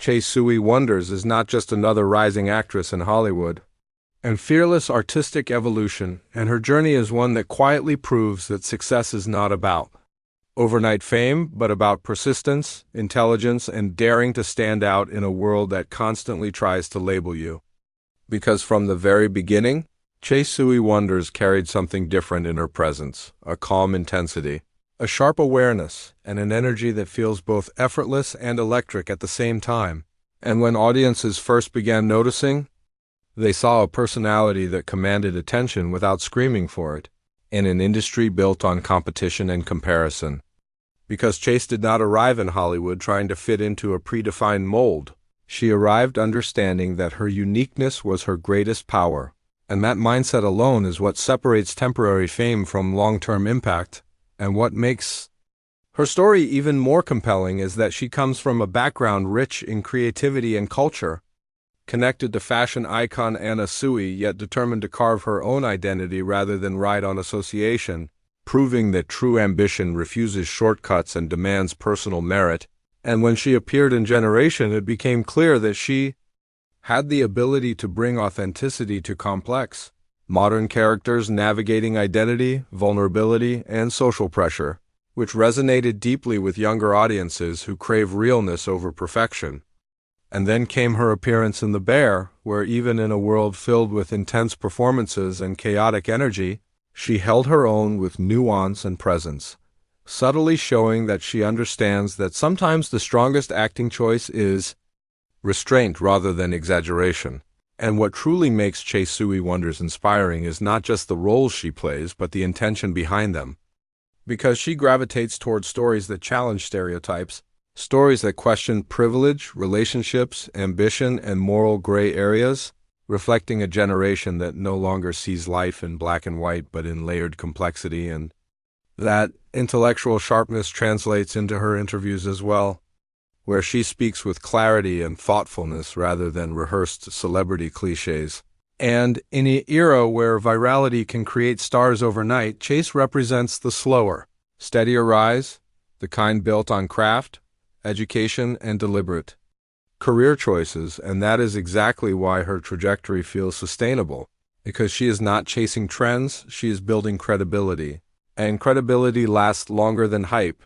Sui Wonders is not just another rising actress in Hollywood, and fearless artistic evolution, and her journey is one that quietly proves that success is not about overnight fame, but about persistence, intelligence, and daring to stand out in a world that constantly tries to label you. Because from the very beginning, Sui Wonders carried something different in her presence, a calm intensity, a sharp awareness, and an energy that feels both effortless and electric at the same time. And when audiences first began noticing, they saw a personality that commanded attention without screaming for it, in an industry built on competition and comparison. Because Chase did not arrive in Hollywood trying to fit into a predefined mold, she arrived understanding that her uniqueness was her greatest power, and that mindset alone is what separates temporary fame from long-term impact, and what makes her story even more compelling is that she comes from a background rich in creativity and culture, connected to fashion icon Anna Sui, yet determined to carve her own identity rather than ride on association, proving that true ambition refuses shortcuts and demands personal merit. And when she appeared in Generation, it became clear that she had the ability to bring authenticity to complex, modern characters navigating identity, vulnerability, and social pressure, which resonated deeply with younger audiences who crave realness over perfection. And then came her appearance in The Bear, where even in a world filled with intense performances and chaotic energy, she held her own with nuance and presence, subtly showing that she understands that sometimes the strongest acting choice is restraint rather than exaggeration. And what truly makes Sui Wonders inspiring is not just the roles she plays, but the intention behind them. Because she gravitates towards stories that challenge stereotypes, stories that question privilege, relationships, ambition, and moral gray areas, reflecting a generation that no longer sees life in black and white but in layered complexity, and that intellectual sharpness translates into her interviews as well, where she speaks with clarity and thoughtfulness rather than rehearsed celebrity cliches. And in an era where virality can create stars overnight, Chase represents the slower, steadier rise, the kind built on craft, education, and deliberate career choices, and that is exactly why her trajectory feels sustainable, because she is not chasing trends, she is building credibility. And credibility lasts longer than hype,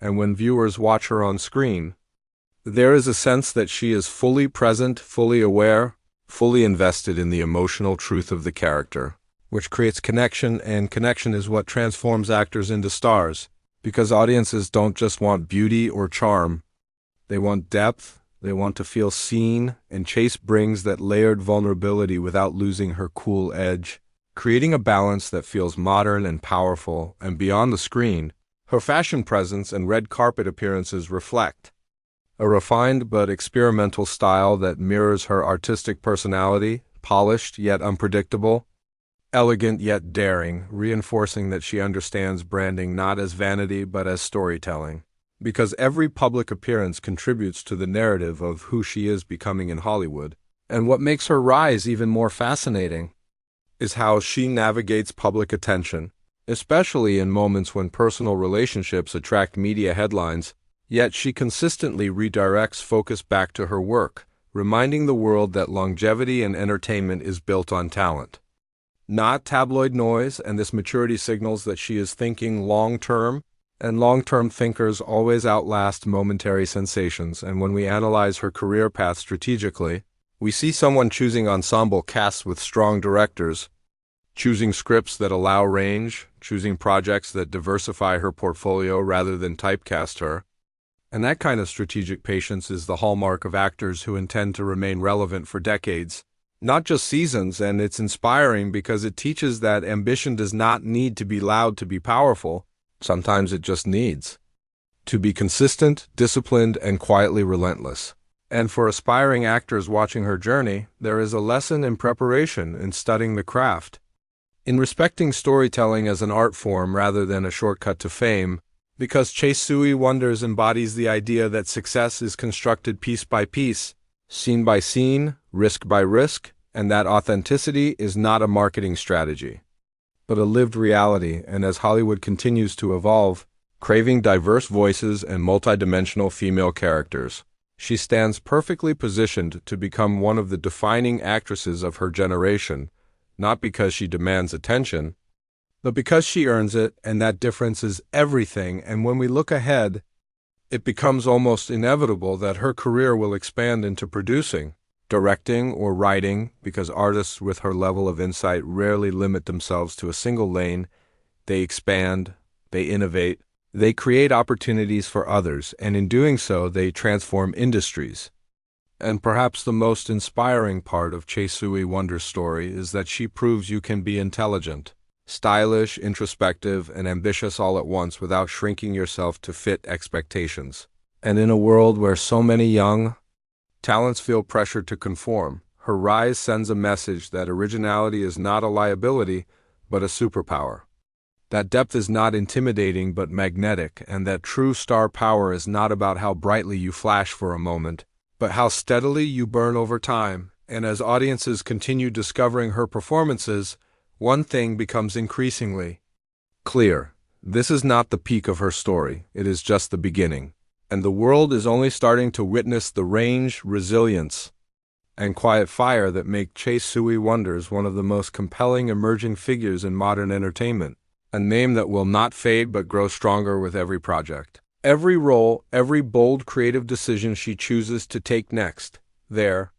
and when viewers watch her on screen, there is a sense that she is fully present, fully aware, fully invested in the emotional truth of the character, which creates connection, and connection is what transforms actors into stars, because audiences don't just want beauty or charm, they want depth, they want to feel seen, and Chase brings that layered vulnerability without losing her cool edge, creating a balance that feels modern and powerful. And beyond the screen, her fashion presence and red carpet appearances reflect a refined but experimental style that mirrors her artistic personality, polished yet unpredictable, elegant yet daring, reinforcing that she understands branding not as vanity but as storytelling. Because every public appearance contributes to the narrative of who she is becoming in Hollywood. And what makes her rise even more fascinating is how she navigates public attention, especially in moments when personal relationships attract media headlines, yet she consistently redirects focus back to her work, reminding the world that longevity in entertainment is built on talent, not tabloid noise, and this maturity signals that she is thinking long-term, and long-term thinkers always outlast momentary sensations. And when we analyze her career path strategically, we see someone choosing ensemble casts with strong directors, choosing scripts that allow range, choosing projects that diversify her portfolio rather than typecast her. And that kind of strategic patience is the hallmark of actors who intend to remain relevant for decades, not just seasons. And it's inspiring because it teaches that ambition does not need to be loud to be powerful. Sometimes it just needs to be consistent, disciplined, and quietly relentless. And for aspiring actors watching her journey, there is a lesson in preparation, in studying the craft, in respecting storytelling as an art form rather than a shortcut to fame, because Sui Wonders embodies the idea that success is constructed piece by piece, scene by scene, risk by risk, and that authenticity is not a marketing strategy, but a lived reality. And as Hollywood continues to evolve, craving diverse voices and multidimensional female characters, She stands perfectly positioned to become one of the defining actresses of her generation, not because she demands attention, but because she earns it, and that difference is everything. And when we look ahead, it becomes almost inevitable that her career will expand into producing, directing, or writing, because artists with her level of insight rarely limit themselves to a single lane. They expand, they innovate, they create opportunities for others, and in doing so, they transform industries. And perhaps the most inspiring part of Sui Wonders' story is that she proves you can be intelligent, stylish, introspective, and ambitious all at once without shrinking yourself to fit expectations. And in a world where so many young talents feel pressure to conform, her rise sends a message that originality is not a liability, but a superpower. That depth is not intimidating but magnetic, and that true star power is not about how brightly you flash for a moment, but how steadily you burn over time. And as audiences continue discovering her performances, one thing becomes increasingly clear. This is not the peak of her story, it is just the beginning. And the world is only starting to witness the range, resilience, and quiet fire that make Sui Wonders one of the most compelling emerging figures in modern entertainment. A name that will not fade but grow stronger with every project. Every role, every bold creative decision she chooses to take next. There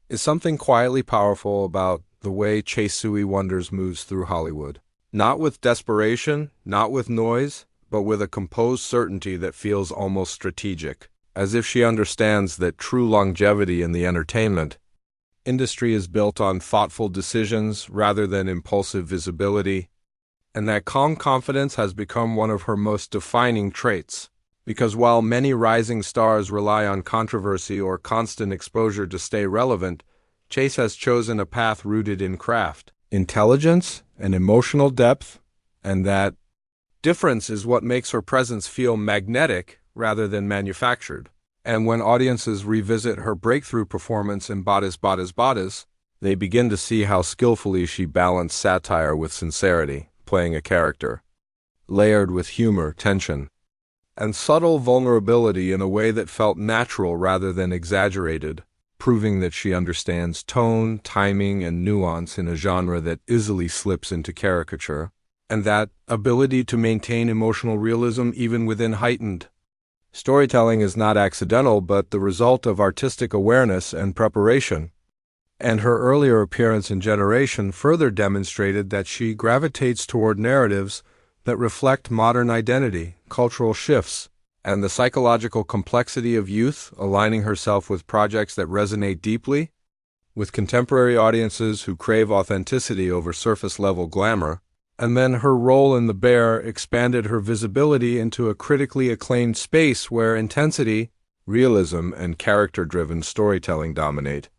is something quietly powerful about the way Sui Wonders moves through Hollywood. Not with desperation, not with noise, but with a composed certainty that feels almost strategic, as if she understands that true longevity in the entertainment industry is built on thoughtful decisions rather than impulsive visibility, and that calm confidence has become one of her most defining traits. Because while many rising stars rely on controversy or constant exposure to stay relevant, Chase has chosen a path rooted in craft, intelligence, and emotional depth, and that difference is what makes her presence feel magnetic rather than manufactured. And when audiences revisit her breakthrough performance in Bodies, they begin to see how skillfully she balanced satire with sincerity, playing a character layered with humor, tension, and subtle vulnerability in a way that felt natural rather than exaggerated, proving that she understands tone, timing, and nuance in a genre that easily slips into caricature, and that ability to maintain emotional realism even within heightened storytelling is not accidental but the result of artistic awareness and preparation. And her earlier appearance in Generation further demonstrated that she gravitates toward narratives that reflect modern identity, cultural shifts, and the psychological complexity of youth, aligning herself with projects that resonate deeply with contemporary audiences who crave authenticity over surface-level glamour. And then her role in The Bear expanded her visibility into a critically acclaimed space where intensity, realism, and character-driven storytelling dominate,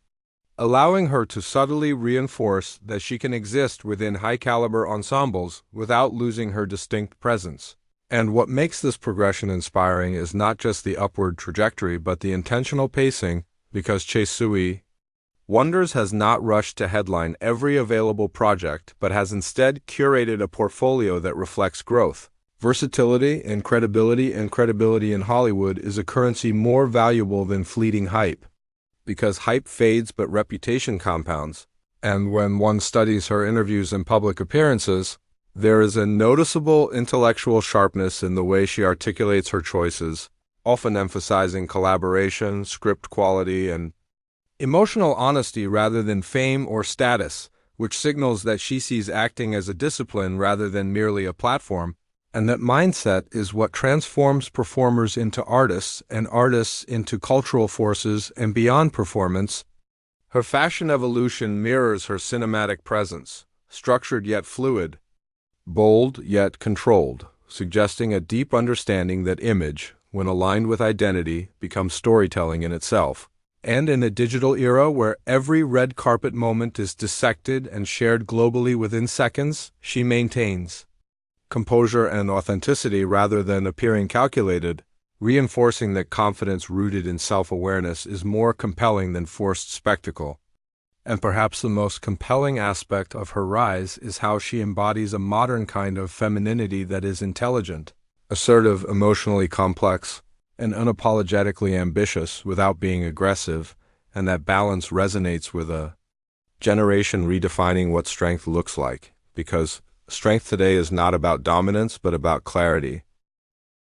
allowing her to subtly reinforce that she can exist within high-caliber ensembles without losing her distinct presence. And what makes this progression inspiring is not just the upward trajectory but the intentional pacing, because Sui Wonders has not rushed to headline every available project but has instead curated a portfolio that reflects growth, versatility, and credibility. And credibility in Hollywood is a currency more valuable than fleeting hype, because hype fades but reputation compounds. And when one studies her interviews and public appearances, there is a noticeable intellectual sharpness in the way she articulates her choices, often emphasizing collaboration, script quality, and emotional honesty rather than fame or status, which signals that she sees acting as a discipline rather than merely a platform, and that mindset is what transforms performers into artists and artists into cultural forces and beyond performance. Her fashion evolution mirrors her cinematic presence, structured yet fluid, bold yet controlled, suggesting a deep understanding that image, when aligned with identity, becomes storytelling in itself. And in a digital era where every red carpet moment is dissected and shared globally within seconds, she maintains composure and authenticity rather than appearing calculated, reinforcing that confidence rooted in self-awareness is more compelling than forced spectacle. And perhaps the most compelling aspect of her rise is how she embodies a modern kind of femininity that is intelligent, assertive, emotionally complex, and unapologetically ambitious without being aggressive, and that balance resonates with a generation redefining what strength looks like, because strength today is not about dominance but about clarity,